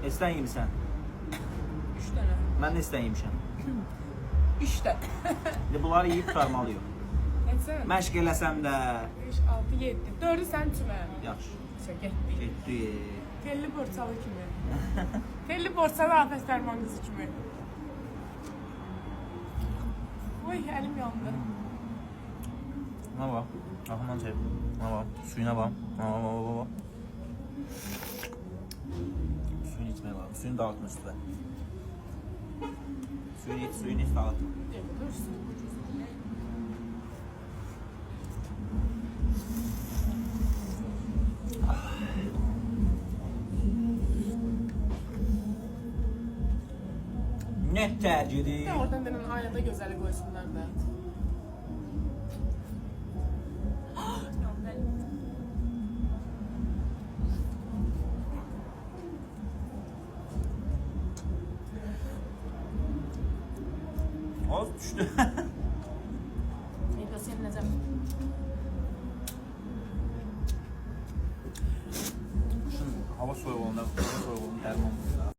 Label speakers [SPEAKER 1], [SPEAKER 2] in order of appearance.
[SPEAKER 1] Esten yemişsən?
[SPEAKER 2] 3 dənə.
[SPEAKER 1] Mən də esten yemişəm.
[SPEAKER 2] 3 dənə.
[SPEAKER 1] İndi bunları yeyib qurtarmalıyıq.
[SPEAKER 2] Neçə?
[SPEAKER 1] Məşq eləsəm də.
[SPEAKER 2] 5, 6, 7. 4-ü sən üçün mən.
[SPEAKER 1] Yaxşı.
[SPEAKER 2] Getdik.
[SPEAKER 1] Getdik.
[SPEAKER 2] Telli borçalı kimi. Telli borçalı afət dərman qızı kimi. Oy, əlim yandı.
[SPEAKER 1] Buna bak. Akımdan çek. Buna bak. Suyuna bak. Bak. Suyunu içmeye bak. Suyunu dağıtma üstüne. Suyunu iç dağıtma.
[SPEAKER 2] Dursun.
[SPEAKER 1] Ne tercihdi?
[SPEAKER 2] De oradan denen aynada gözəli qoysunlar da.
[SPEAKER 1] Az düştü.
[SPEAKER 2] Neydi o senin necəm?
[SPEAKER 1] Hava soğuk olanda, dərman